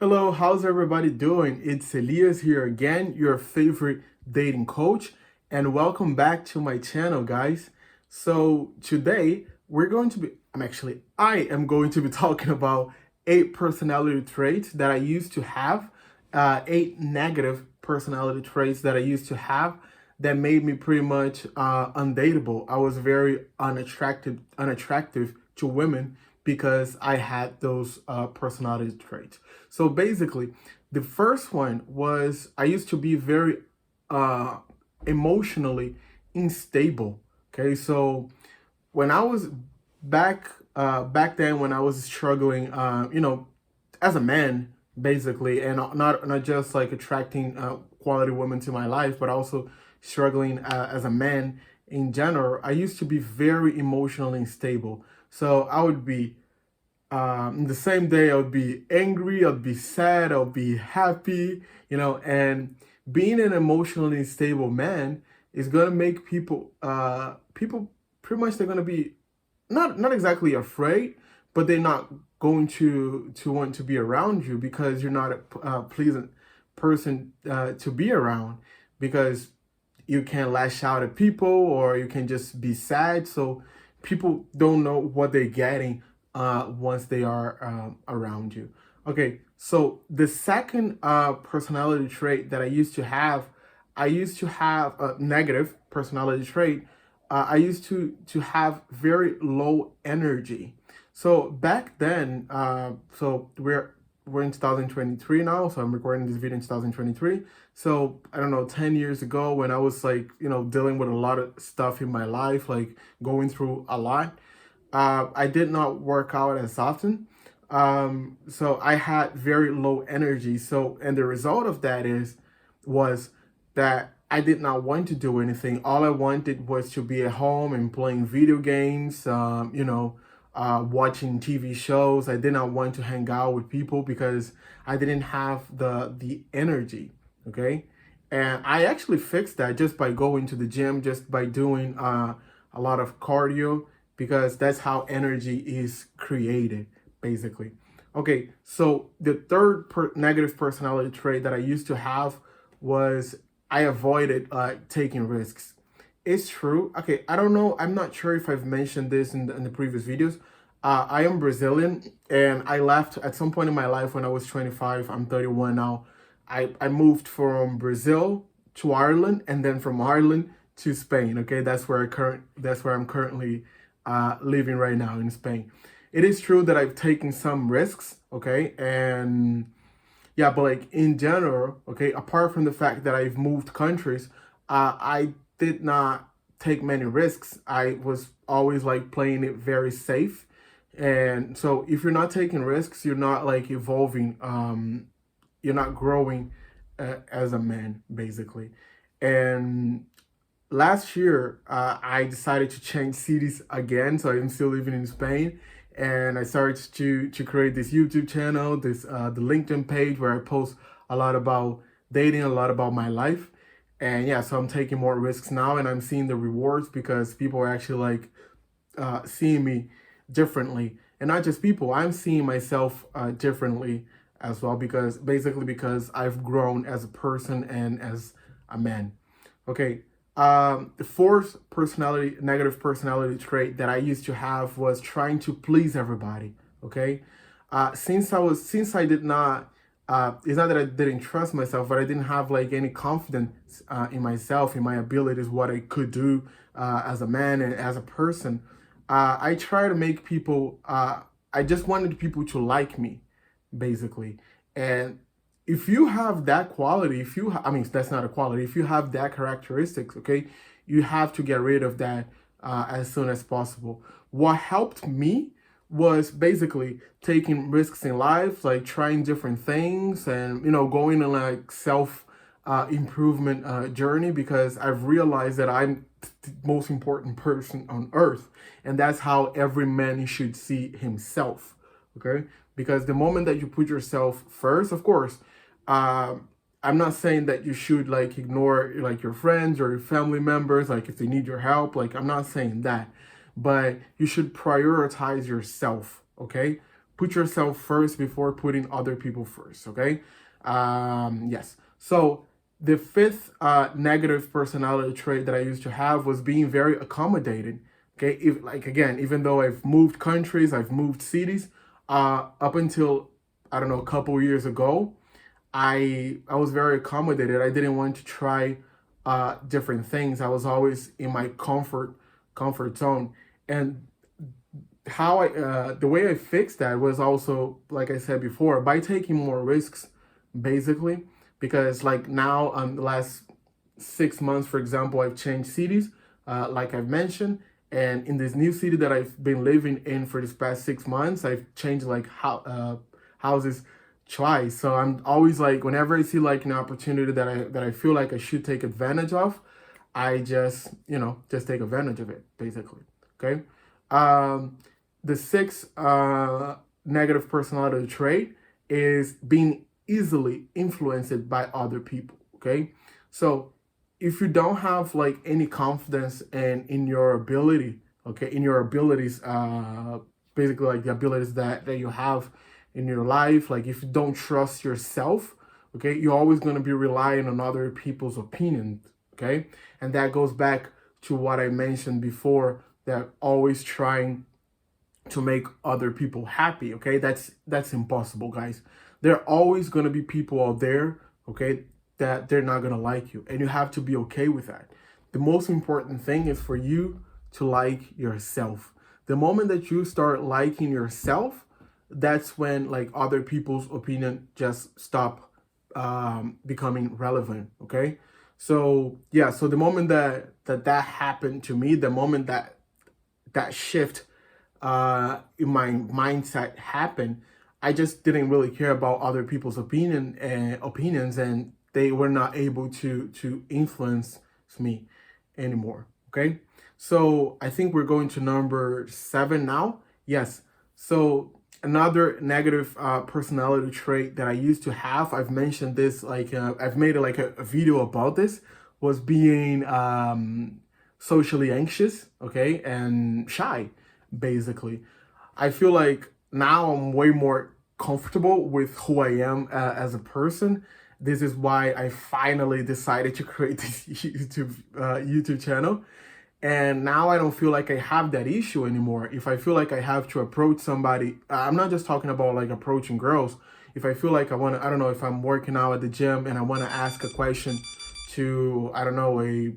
Hello, how's everybody doing? It's Elias here again, your favorite dating coach, and welcome back to my channel, guys. So today I am going to be talking about 8 personality traits that I used to have, 8 negative personality traits that I used to have that made me pretty much undateable. I was very unattractive to women because I had those personality traits. So basically, the first one was I used to be very uh, emotionally unstable. Okay, so when I was back then when I was struggling, as a man, basically, and not just like attracting quality women to my life, but also struggling as a man in general. I used to be very emotionally unstable. So I would be the same day I would be angry, I'd be sad, I'll be happy, and being an emotionally stable man is gonna make people pretty much they're gonna be not exactly afraid, but they're not going to want to be around you because you're not a pleasant person to be around because you can lash out at people or you can just be sad. So people don't know what they're getting once they are around you. Okay, so the second personality trait that I used to have a negative personality trait. I used to have very low energy. So back then, so we're in 2023 now, so I'm recording this video in 2023. So I don't know, 10 years ago when I was like, dealing with a lot of stuff in my life, like going through a lot, I did not work out as often. So I had very low energy. So, and the result of that was that I did not want to do anything. All I wanted was to be at home and playing video games, watching TV shows. I did not want to hang out with people because I didn't have the energy. Okay, and I actually fixed that just by going to the gym, just by doing a lot of cardio, because that's how energy is created, basically. Okay, so the third negative personality trait that I used to have was I avoided taking risks. It's true. Okay, I don't know. I'm not sure if I've mentioned this in the previous videos. I am Brazilian and I left at some point in my life when I was 25. I'm 31 now. I moved from Brazil to Ireland and then from Ireland to Spain. Okay, that's where I'm currently living right now in Spain. It is true that I've taken some risks, okay, and yeah, but like in general, okay, apart from the fact that I've moved countries, I did not take many risks. I was always like playing it very safe. And so if you're not taking risks, you're not like evolving, you're not growing as a man, basically. And last year, I decided to change cities again. So I'm still living in Spain, and I started to create this YouTube channel, the LinkedIn page where I post a lot about dating, a lot about my life, and yeah, so I'm taking more risks now, and I'm seeing the rewards because people are actually like seeing me differently, and not just people. I'm seeing myself differently as well because I've grown as a person and as a man. Okay. The fourth negative personality trait that I used to have was trying to please everybody. Okay. Since I did not, it's not that I didn't trust myself, but I didn't have like any confidence in myself, in my abilities, what I could do as a man and as a person. I try to make people, I just wanted people to like me, basically. And if you have that quality, I mean, that's not a quality. If you have that characteristics, okay, you have to get rid of that as soon as possible. What helped me was basically taking risks in life, like trying different things and, going on like self improvement journey, because I've realized that I'm the most important person on earth. And that's how every man should see himself. Okay. Because the moment that you put yourself first, of course, I'm not saying that you should like ignore like your friends or your family members, like if they need your help, like I'm not saying that, but you should prioritize yourself. Okay. put yourself first before putting other people first. Okay. Yes. So the fifth negative personality trait that I used to have was being very accommodating. Okay. If, like, again, even though I've moved countries, I've moved cities, up until, I don't know, a couple years ago, I was very accommodated. I didn't want to try different things. I was always in my comfort zone. And how I the way I fixed that was also, like I said before, by taking more risks, basically. Because like now, the last 6 months, for example, I've changed cities, like I've mentioned, and in this new city that I've been living in for this past 6 months, I've changed like houses twice. So I'm always like, whenever I see like an opportunity that I feel like I should take advantage of, I just, just take advantage of it, basically. Okay. Um, the sixth negative personality trait is being easily influenced by other people. Okay. So if you don't have like any confidence in your ability, okay, in your abilities, basically like the abilities that you have in your life, like if you don't trust yourself, okay, you're always going to be relying on other people's opinions. Okay. And that goes back to what I mentioned before, that always trying to make other people happy. Okay, that's impossible, guys. There are always going to be people out there, okay, that they're not going to like you, and you have to be okay with that. The most important thing is for you to like yourself. The moment that you start liking yourself, that's when like other people's opinion just stop becoming relevant. Okay. So yeah, so the moment that happened to me, the moment that shift in my mindset happened, I just didn't really care about other people's opinions, and they were not able to influence me anymore. Okay, so I think we're going to number 7 now. Yes. So another negative personality trait that I used to have, I've mentioned this, like I've made like a video about this, was being socially anxious, okay, and shy, basically. I feel like now I'm way more comfortable with who I am as a person. This is why I finally decided to create this YouTube channel. And now I don't feel like I have that issue anymore. If I feel like I have to approach somebody, I'm not just talking about like approaching girls. If I feel like I don't know, if I'm working out at the gym and I want to ask a question to, I don't know, a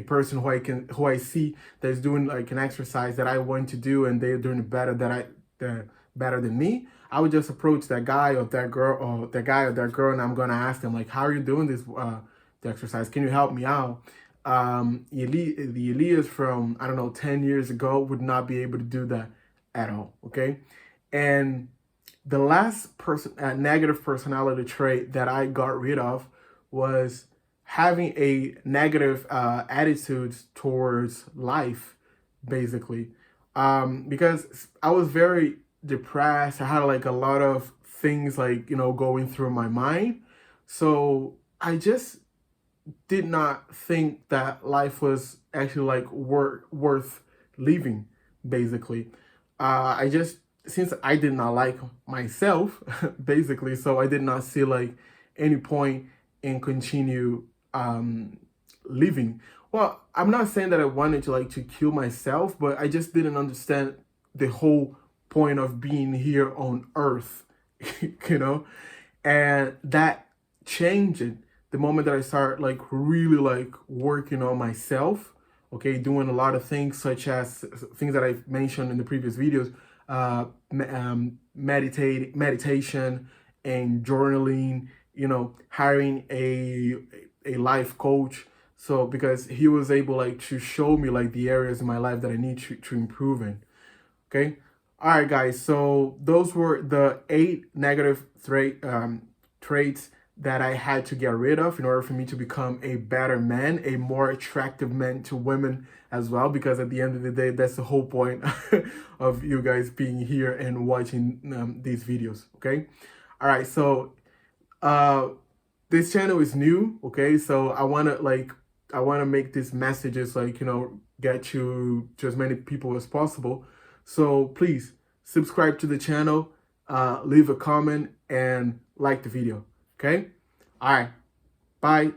person who I see that's doing like an exercise that I want to do, and they're doing it better than me, I would just approach that guy or that girl, and I'm gonna ask them like, how are you doing this the exercise? Can you help me out? The Elias from, I don't know, 10 years ago would not be able to do that at all. Okay. And the last negative personality trait that I got rid of was having a negative attitude towards life, basically. Because I was very depressed. I had like a lot of things like, going through my mind. So I just did not think that life was actually like worth living, basically. I just, since I did not like myself, basically, so I did not see like any point in continue living. Well, I'm not saying that I wanted to like to kill myself, but I just didn't understand the whole point of being here on earth, you know? And that changed the moment that I start like really like working on myself, okay, doing a lot of things such as things that I've mentioned in the previous videos, meditation and journaling, hiring a life coach. So because he was able like to show me like the areas in my life that I need to improve in. Okay. All right, guys. So those were the 8 negative traits that I had to get rid of in order for me to become a better man, a more attractive man to women as well. Because at the end of the day, that's the whole point of you guys being here and watching these videos. Okay. All right. So this channel is new. Okay. So I want to make these messages like, get to as many people as possible. So please subscribe to the channel, leave a comment and like the video. Okay. All right. Bye.